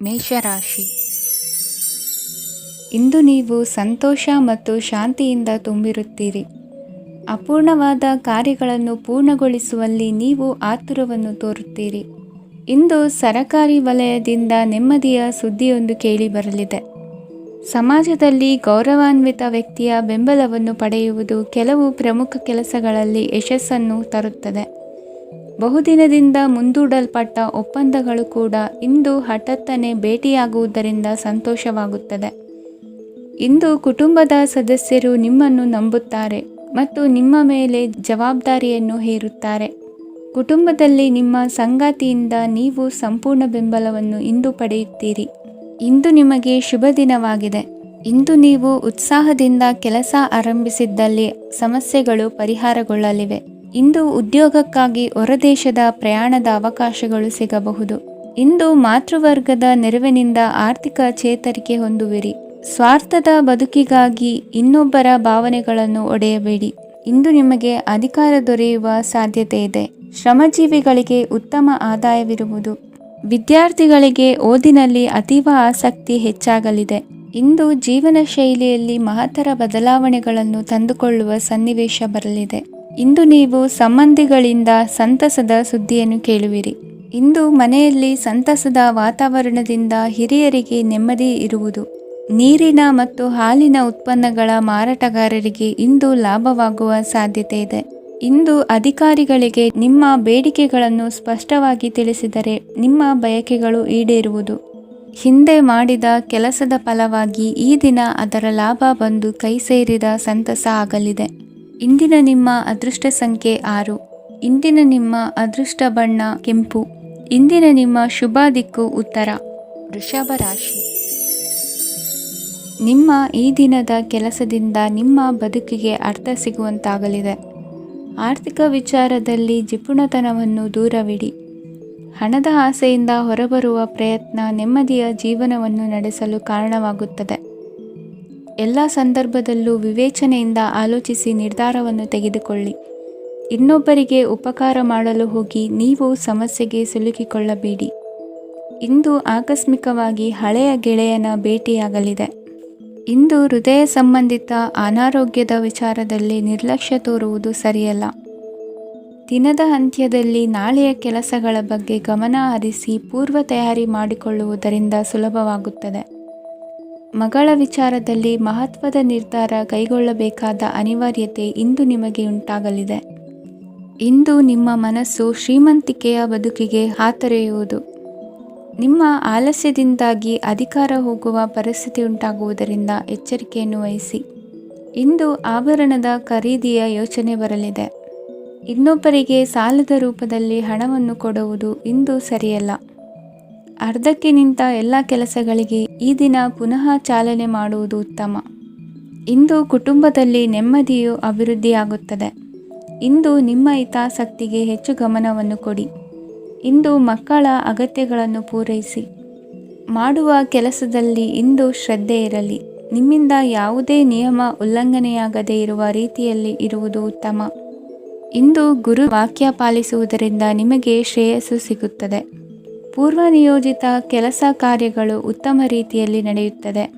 ಮೇಷರಾಶಿ. ಇಂದು ನೀವು ಸಂತೋಷ ಮತ್ತು ಶಾಂತಿಯಿಂದ ತುಂಬಿರುತ್ತೀರಿ. ಅಪೂರ್ಣವಾದ ಕಾರ್ಯಗಳನ್ನು ಪೂರ್ಣಗೊಳಿಸುವಲ್ಲಿ ನೀವು ಆತುರವನ್ನು ತೋರುತ್ತೀರಿ. ಇಂದು ಸರಕಾರಿ ವಲಯದಿಂದ ನೆಮ್ಮದಿಯ ಸುದ್ದಿಯೊಂದು ಕೇಳಿಬರಲಿದೆ. ಸಮಾಜದಲ್ಲಿ ಗೌರವಾನ್ವಿತ ವ್ಯಕ್ತಿಯ ಬೆಂಬಲವನ್ನು ಪಡೆಯುವುದು ಕೆಲವು ಪ್ರಮುಖ ಕೆಲಸಗಳಲ್ಲಿ ಯಶಸ್ಸನ್ನು ತರುತ್ತದೆ. ಬಹುದಿನದಿಂದ ಮುಂದೂಡಲ್ಪಟ್ಟ ಒಪ್ಪಂದಗಳು ಕೂಡ ಇಂದು ಹಠಾತ್ತನೆ ಭೇಟಿಯಾಗುವುದರಿಂದ ಸಂತೋಷವಾಗುತ್ತದೆ. ಇಂದು ಕುಟುಂಬದ ಸದಸ್ಯರು ನಿಮ್ಮನ್ನು ನಂಬುತ್ತಾರೆ ಮತ್ತು ನಿಮ್ಮ ಮೇಲೆ ಜವಾಬ್ದಾರಿಯನ್ನು ಹೇರುತ್ತಾರೆ. ಕುಟುಂಬದಲ್ಲಿ ನಿಮ್ಮ ಸಂಗಾತಿಯಿಂದ ನೀವು ಸಂಪೂರ್ಣ ಬೆಂಬಲವನ್ನು ಇಂದು ಪಡೆಯುತ್ತೀರಿ. ಇಂದು ನಿಮಗೆ ಶುಭ ದಿನವಾಗಿದೆ. ಇಂದು ನೀವು ಉತ್ಸಾಹದಿಂದ ಕೆಲಸ ಆರಂಭಿಸಿದ್ದಲ್ಲಿ ಸಮಸ್ಯೆಗಳು ಪರಿಹಾರಗೊಳ್ಳಲಿವೆ. ಇಂದು ಉದ್ಯೋಗಕ್ಕಾಗಿ ಹೊರದೇಶದ ಪ್ರಯಾಣದ ಅವಕಾಶಗಳು ಸಿಗಬಹುದು. ಇಂದು ಮಾತೃವರ್ಗದ ನೆರವಿನಿಂದ ಆರ್ಥಿಕ ಚೇತರಿಕೆ ಹೊಂದುವಿರಿ. ಸ್ವಾರ್ಥದ ಬದುಕಿಗಾಗಿ ಇನ್ನೊಬ್ಬರ ಭಾವನೆಗಳನ್ನು ಒಡೆಯಬೇಡಿ. ಇಂದು ನಿಮಗೆ ಅಧಿಕಾರ ದೊರೆಯುವ ಸಾಧ್ಯತೆ ಇದೆ. ಶ್ರಮಜೀವಿಗಳಿಗೆ ಉತ್ತಮ ಆದಾಯವಿರುವುದು. ವಿದ್ಯಾರ್ಥಿಗಳಿಗೆ ಓದಿನಲ್ಲಿ ಅತೀವ ಆಸಕ್ತಿ ಹೆಚ್ಚಾಗಲಿದೆ. ಇಂದು ಜೀವನ ಶೈಲಿಯಲ್ಲಿ ಮಹತ್ತರ ಬದಲಾವಣೆಗಳನ್ನು ತಂದುಕೊಳ್ಳುವ ಸನ್ನಿವೇಶ ಬರಲಿದೆ. ಇಂದು ನೀವು ಸಂಬಂಧಿಗಳಿಂದ ಸಂತಸದ ಸುದ್ದಿಯನ್ನು ಕೇಳುವಿರಿ. ಇಂದು ಮನೆಯಲ್ಲಿ ಸಂತಸದ ವಾತಾವರಣದಿಂದ ಹಿರಿಯರಿಗೆ ನೆಮ್ಮದಿ ಇರುವುದು. ನೀರಿನ ಮತ್ತು ಹಾಲಿನ ಉತ್ಪನ್ನಗಳ ಮಾರಾಟಗಾರರಿಗೆ ಇಂದು ಲಾಭವಾಗುವ ಸಾಧ್ಯತೆ ಇದೆ. ಇಂದು ಅಧಿಕಾರಿಗಳಿಗೆ ನಿಮ್ಮ ಬೇಡಿಕೆಗಳನ್ನು ಸ್ಪಷ್ಟವಾಗಿ ತಿಳಿಸಿದರೆ ನಿಮ್ಮ ಬಯಕೆಗಳು ಈಡೇರುವುದು. ಹಿಂದೆ ಮಾಡಿದ ಕೆಲಸದ ಫಲವಾಗಿ ಈ ದಿನ ಅದರ ಲಾಭ ಬಂದು ಕೈ ಸೇರಿದ ಸಂತಸ ಆಗಲಿದೆ. ಇಂದಿನ ನಿಮ್ಮ ಅದೃಷ್ಟ ಸಂಖ್ಯೆ 6. ಇಂದಿನ ನಿಮ್ಮ ಅದೃಷ್ಟ ಬಣ್ಣ ಕೆಂಪು. ಇಂದಿನ ನಿಮ್ಮ ಶುಭ ದಿಕ್ಕು ಉತ್ತರ. ವೃಷಭ ರಾಶಿ. ನಿಮ್ಮ ಈ ದಿನದ ಕೆಲಸದಿಂದ ನಿಮ್ಮ ಬದುಕಿಗೆ ಅರ್ಥ ಸಿಗುವಂತಾಗಲಿದೆ. ಆರ್ಥಿಕ ವಿಚಾರದಲ್ಲಿ ಜಿಪುಣತನವನ್ನು ದೂರವಿಡಿ. ಹಣದ ಆಸೆಯಿಂದ ಹೊರಬರುವ ಪ್ರಯತ್ನ ನೆಮ್ಮದಿಯ ಜೀವನವನ್ನು ನಡೆಸಲು ಕಾರಣವಾಗುತ್ತದೆ. ಎಲ್ಲ ಸಂದರ್ಭದಲ್ಲೂ ವಿವೇಚನೆಯಿಂದ ಆಲೋಚಿಸಿ ನಿರ್ಧಾರವನ್ನು ತೆಗೆದುಕೊಳ್ಳಿ. ಇನ್ನೊಬ್ಬರಿಗೆ ಉಪಕಾರ ಮಾಡಲು ಹೋಗಿ ನೀವು ಸಮಸ್ಯೆಗೆ ಸಿಲುಕಿಕೊಳ್ಳಬೇಡಿ. ಇಂದು ಆಕಸ್ಮಿಕವಾಗಿ ಹಳೆಯ ಗೆಳೆಯನ ಭೇಟಿಯಾಗಲಿದೆ. ಇಂದು ಹೃದಯ ಸಂಬಂಧಿತ ಅನಾರೋಗ್ಯದ ವಿಚಾರದಲ್ಲಿ ನಿರ್ಲಕ್ಷ್ಯ ತೋರುವುದು ಸರಿಯಲ್ಲ. ದಿನದ ಅಂತ್ಯದಲ್ಲಿ ನಾಳೆಯ ಕೆಲಸಗಳ ಬಗ್ಗೆ ಗಮನ ಹರಿಸಿ ಪೂರ್ವ ತಯಾರಿ ಮಾಡಿಕೊಳ್ಳುವುದರಿಂದ ಸುಲಭವಾಗುತ್ತದೆ. ಮಗಳ ವಿಚಾರದಲ್ಲಿ ಮಹತ್ವದ ನಿರ್ಧಾರ ಕೈಗೊಳ್ಳಬೇಕಾದ ಅನಿವಾರ್ಯತೆ ಇಂದು ನಿಮಗೆ ಉಂಟಾಗಲಿದೆ. ಇಂದು ನಿಮ್ಮ ಮನಸ್ಸು ಶ್ರೀಮಂತಿಕೆಯ ಬದುಕಿಗೆ ಹಾತೊರೆಯುವುದು. ನಿಮ್ಮ ಆಲಸ್ಯದಿಂದಾಗಿ ಅಧಿಕಾರ ಹೋಗುವ ಪರಿಸ್ಥಿತಿ ಉಂಟಾಗುವುದರಿಂದ ಎಚ್ಚರಿಕೆಯನ್ನು ವಹಿಸಿ. ಇಂದು ಆಭರಣದ ಖರೀದಿಯ ಯೋಚನೆ ಬರಲಿದೆ. ಇನ್ನೊಬ್ಬರಿಗೆ ಸಾಲದ ರೂಪದಲ್ಲಿ ಹಣವನ್ನು ಕೊಡುವುದು ಇಂದು ಸರಿಯಲ್ಲ. ಅರ್ಧಕ್ಕೆ ನಿಂತ ಎಲ್ಲ ಕೆಲಸಗಳಿಗೆ ಈ ದಿನ ಪುನಃ ಚಾಲನೆ ಮಾಡುವುದು ಉತ್ತಮ. ಇಂದು ಕುಟುಂಬದಲ್ಲಿ ನೆಮ್ಮದಿಯು ಅಭಿವೃದ್ಧಿಯಾಗುತ್ತದೆ. ಇಂದು ನಿಮ್ಮ ಹಿತಾಸಕ್ತಿಗೆ ಹೆಚ್ಚು ಗಮನವನ್ನು ಕೊಡಿ. ಇಂದು ಮಕ್ಕಳ ಅಗತ್ಯಗಳನ್ನು ಪೂರೈಸಿ. ಮಾಡುವ ಕೆಲಸದಲ್ಲಿ ಇಂದು ಶ್ರದ್ಧೆ ಇರಲಿ. ನಿಮ್ಮಿಂದ ಯಾವುದೇ ನಿಯಮ ಉಲ್ಲಂಘನೆಯಾಗದೇ ಇರುವ ರೀತಿಯಲ್ಲಿ ಇರುವುದು ಉತ್ತಮ. ಇಂದು ಗುರು ವಾಕ್ಯ ಪಾಲಿಸುವುದರಿಂದ ನಿಮಗೆ ಶ್ರೇಯಸ್ಸು ಸಿಗುತ್ತದೆ. ಪೂರ್ವ ನಿಯೋಜಿತ ಕೆಲಸ ಕಾರ್ಯಗಳು ಉತ್ತಮ ರೀತಿಯಲ್ಲಿ ನಡೆಯುತ್ತದೆ.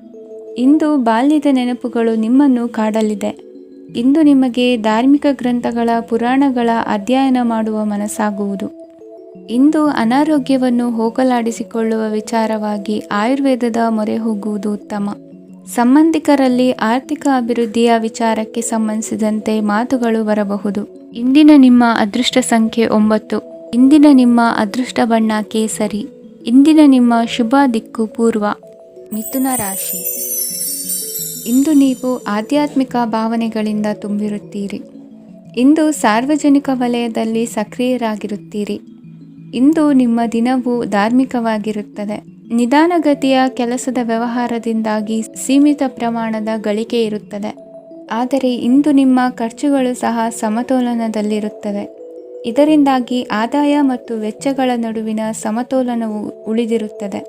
ಇಂದು ಬಾಲ್ಯದ ನೆನಪುಗಳು ನಿಮ್ಮನ್ನು ಕಾಡಲಿದೆ. ಇಂದು ನಿಮಗೆ ಧಾರ್ಮಿಕ ಗ್ರಂಥಗಳ ಪುರಾಣಗಳ ಅಧ್ಯಯನ ಮಾಡುವ ಮನಸ್ಸಾಗುವುದು. ಇಂದು ಅನಾರೋಗ್ಯವನ್ನು ಹೋಗಲಾಡಿಸಿಕೊಳ್ಳುವ ವಿಚಾರವಾಗಿ ಆಯುರ್ವೇದದ ಮೊರೆ ಹೋಗುವುದು ಉತ್ತಮ. ಸಂಬಂಧಿಕರಲ್ಲಿ ಆರ್ಥಿಕ ಅಭಿವೃದ್ಧಿಯ ವಿಚಾರಕ್ಕೆ ಸಂಬಂಧಿಸಿದಂತೆ ಮಾತುಗಳು ಬರಬಹುದು. ಇಂದಿನ ನಿಮ್ಮ ಅದೃಷ್ಟ ಸಂಖ್ಯೆ 9. ಇಂದಿನ ನಿಮ್ಮ ಅದೃಷ್ಟ ಬಣ್ಣ ಕೇಸರಿ. ಇಂದಿನ ನಿಮ್ಮ ಶುಭ ದಿಕ್ಕು ಪೂರ್ವ. ಮಿಥುನ ರಾಶಿ. ಇಂದು ನೀವು ಆಧ್ಯಾತ್ಮಿಕ ಭಾವನೆಗಳಿಂದ ತುಂಬಿರುತ್ತೀರಿ. ಇಂದು ಸಾರ್ವಜನಿಕ ವಲಯದಲ್ಲಿ ಸಕ್ರಿಯರಾಗಿರುತ್ತೀರಿ. ಇಂದು ನಿಮ್ಮ ದಿನವು ಧಾರ್ಮಿಕವಾಗಿರುತ್ತದೆ. ನಿಧಾನಗತಿಯ ಕೆಲಸದ ವ್ಯವಹಾರದಿಂದಾಗಿ ಸೀಮಿತ ಪ್ರಮಾಣದ ಗಳಿಕೆ ಇರುತ್ತದೆ. ಆದರೆ ಇಂದು ನಿಮ್ಮ ಖರ್ಚುಗಳು ಸಹ ಸಮತೋಲನದಲ್ಲಿರುತ್ತವೆ. ಇದರಿಂದಾಗಿ ಆದಾಯ ಮತ್ತು ವೆಚ್ಚಗಳ ನಡುವಿನ ಸಮತೋಲನವು ಉಳಿದಿರುತ್ತದೆ.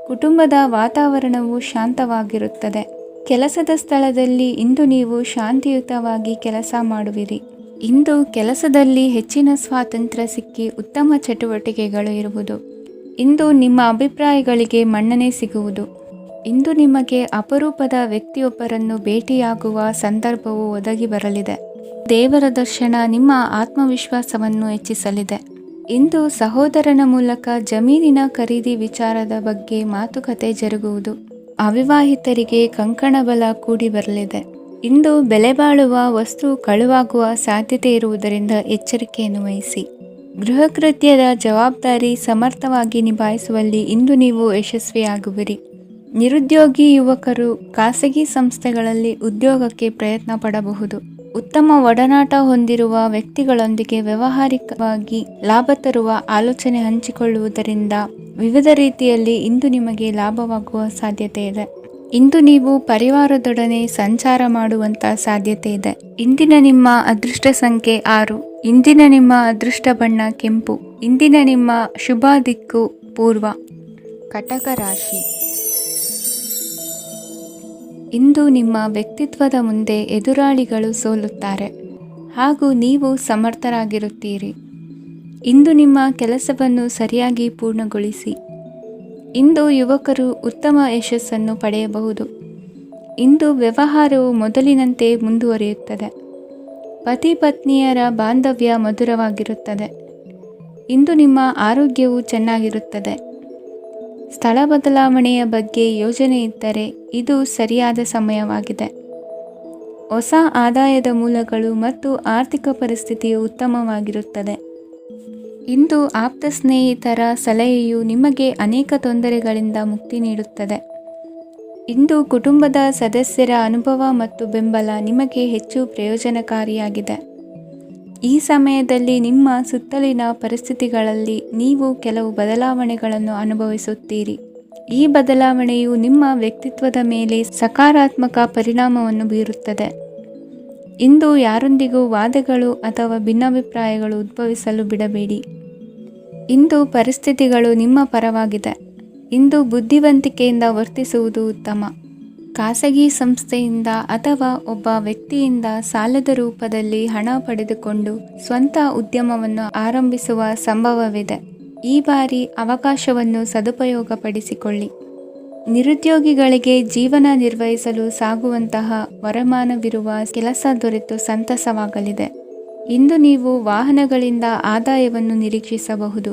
ಕುಟುಂಬದ ವಾತಾವರಣವು ಶಾಂತವಾಗಿರುತ್ತದೆ. ಕೆಲಸದ ಸ್ಥಳದಲ್ಲಿ ಇಂದು ನೀವು ಶಾಂತಿಯುತವಾಗಿ ಕೆಲಸ ಮಾಡುವಿರಿ. ಇಂದು ಕೆಲಸದಲ್ಲಿ ಹೆಚ್ಚಿನ ಸ್ವಾತಂತ್ರ್ಯ ಸಿಕ್ಕಿ ಉತ್ತಮ ಚಟುವಟಿಕೆಗಳು ಇರುವುದು. ಇಂದು ನಿಮ್ಮ ಅಭಿಪ್ರಾಯಗಳಿಗೆ ಮನ್ನಣೆ ಸಿಗುವುದು. ಇಂದು ನಿಮಗೆ ಅಪರೂಪದ ವ್ಯಕ್ತಿಯೊಬ್ಬರನ್ನು ಭೇಟಿಯಾಗುವ ಸಂದರ್ಭವು ಒದಗಿ ಬರಲಿದೆ. ದೇವರ ದರ್ಶನ ನಿಮ್ಮ ಆತ್ಮವಿಶ್ವಾಸವನ್ನು ಹೆಚ್ಚಿಸಲಿದೆ. ಇಂದು ಸಹೋದರನ ಮೂಲಕ ಜಮೀನಿನ ಖರೀದಿ ವಿಚಾರದ ಬಗ್ಗೆ ಮಾತುಕತೆ ಜರುಗುವುದು. ಅವಿವಾಹಿತರಿಗೆ ಕಂಕಣ ಬಲ ಕೂಡಿ ಬರಲಿದೆ. ಇಂದು ಬೆಲೆ ಬಾಳುವ ವಸ್ತು ಕಳುವಾಗುವ ಸಾಧ್ಯತೆ ಇರುವುದರಿಂದ ಎಚ್ಚರಿಕೆಯನ್ನು ವಹಿಸಿ. ಗೃಹ ಕೃತ್ಯದ ಜವಾಬ್ದಾರಿ ಸಮರ್ಥವಾಗಿ ನಿಭಾಯಿಸುವಲ್ಲಿ ಇಂದು ನೀವು ಯಶಸ್ವಿಯಾಗುವಿರಿ. ನಿರುದ್ಯೋಗಿ ಯುವಕರು ಖಾಸಗಿ ಸಂಸ್ಥೆಗಳಲ್ಲಿ ಉದ್ಯೋಗಕ್ಕೆ ಪ್ರಯತ್ನ ಪಡಬಹುದು. ಉತ್ತಮ ಒಡನಾಟ ಹೊಂದಿರುವ ವ್ಯಕ್ತಿಗಳೊಂದಿಗೆ ವ್ಯಾವಹಾರಿಕವಾಗಿ ಲಾಭ ತರುವ ಆಲೋಚನೆ ಹಂಚಿಕೊಳ್ಳುವುದರಿಂದ ವಿವಿಧ ರೀತಿಯಲ್ಲಿ ಇಂದು ನಿಮಗೆ ಲಾಭವಾಗುವ ಸಾಧ್ಯತೆ ಇದೆ. ಇಂದು ನೀವು ಪರಿವಾರದೊಡನೆ ಸಂಚಾರ ಮಾಡುವಂತ ಸಾಧ್ಯತೆ ಇದೆ. ಇಂದಿನ ನಿಮ್ಮ ಅದೃಷ್ಟ ಸಂಖ್ಯೆ 6. ಇಂದಿನ ನಿಮ್ಮ ಅದೃಷ್ಟ ಬಣ್ಣ ಕೆಂಪು. ಇಂದಿನ ನಿಮ್ಮ ಶುಭ ದಿಕ್ಕು ಪೂರ್ವ. ಕಟಕ ರಾಶಿ. ಇಂದು ನಿಮ್ಮ ವ್ಯಕ್ತಿತ್ವದ ಮುಂದೆ ಎದುರಾಳಿಗಳು ಸೋಲುತ್ತಾರೆ ಹಾಗೂ ನೀವು ಸಮರ್ಥರಾಗಿರುತ್ತೀರಿ. ಇಂದು ನಿಮ್ಮ ಕೆಲಸವನ್ನು ಸರಿಯಾಗಿ ಪೂರ್ಣಗೊಳಿಸಿ. ಇಂದು ಯುವಕರು ಉತ್ತಮ ಯಶಸ್ಸನ್ನು ಪಡೆಯಬಹುದು. ಇಂದು ವ್ಯವಹಾರವು ಮೊದಲಿನಂತೆ ಮುಂದುವರಿಯುತ್ತದೆ. ಪತಿ ಪತ್ನಿಯರ ಬಾಂಧವ್ಯ ಮಧುರವಾಗಿರುತ್ತದೆ. ಇಂದು ನಿಮ್ಮ ಆರೋಗ್ಯವು ಚೆನ್ನಾಗಿರುತ್ತದೆ. ಸ್ಥಳ ಬದಲಾವಣೆಯ ಬಗ್ಗೆ ಯೋಜನೆ ಇದ್ದರೆ ಇದು ಸರಿಯಾದ ಸಮಯವಾಗಿದೆ. ಹೊಸ ಆದಾಯದ ಮೂಲಗಳು ಮತ್ತು ಆರ್ಥಿಕ ಪರಿಸ್ಥಿತಿಯು ಉತ್ತಮವಾಗಿರುತ್ತದೆ. ಇಂದು ಆಪ್ತ ಸ್ನೇಹಿತರ ಸಲಹೆಯು ನಿಮಗೆ ಅನೇಕ ತೊಂದರೆಗಳಿಂದ ಮುಕ್ತಿ ನೀಡುತ್ತದೆ. ಇಂದು ಕುಟುಂಬದ ಸದಸ್ಯರ ಅನುಭವ ಮತ್ತು ಬೆಂಬಲ ನಿಮಗೆ ಹೆಚ್ಚು ಪ್ರಯೋಜನಕಾರಿಯಾಗಿದೆ. ಈ ಸಮಯದಲ್ಲಿ ನಿಮ್ಮ ಸುತ್ತಲಿನ ಪರಿಸ್ಥಿತಿಗಳಲ್ಲಿ ನೀವು ಕೆಲವು ಬದಲಾವಣೆಗಳನ್ನು ಅನುಭವಿಸುತ್ತೀರಿ. ಈ ಬದಲಾವಣೆಯು ನಿಮ್ಮ ವ್ಯಕ್ತಿತ್ವದ ಮೇಲೆ ಸಕಾರಾತ್ಮಕ ಪರಿಣಾಮವನ್ನು ಬೀರುತ್ತದೆ. ಇಂದು ಯಾರೊಂದಿಗೂ ವಾದಗಳು ಅಥವಾ ಭಿನ್ನಾಭಿಪ್ರಾಯಗಳು ಉದ್ಭವಿಸಲು ಬಿಡಬೇಡಿ. ಇಂದು ಪರಿಸ್ಥಿತಿಗಳು ನಿಮ್ಮ ಪರವಾಗಿದೆ. ಇಂದು ಬುದ್ಧಿವಂತಿಕೆಯಿಂದ ವರ್ತಿಸುವುದು ಉತ್ತಮ. ಖಾಸಗಿ ಸಂಸ್ಥೆಯಿಂದ ಅಥವಾ ಒಬ್ಬ ವ್ಯಕ್ತಿಯಿಂದ ಸಾಲದ ರೂಪದಲ್ಲಿ ಹಣ ಪಡೆದುಕೊಂಡು ಸ್ವಂತ ಉದ್ಯಮವನ್ನು ಆರಂಭಿಸುವ ಸಂಭವವಿದೆ. ಈ ಬಾರಿ ಅವಕಾಶವನ್ನು ಸದುಪಯೋಗಪಡಿಸಿಕೊಳ್ಳಿ. ನಿರುದ್ಯೋಗಿಗಳಿಗೆ ಜೀವನ ನಿರ್ವಹಿಸಲು ಸಾಗುವಂತಹ ವರಮಾನವಿರುವ ಕೆಲಸ ದೊರೆತು ಸಂತಸವಾಗಲಿದೆ. ಇಂದು ನೀವು ವಾಹನಗಳಿಂದ ಆದಾಯವನ್ನು ನಿರೀಕ್ಷಿಸಬಹುದು.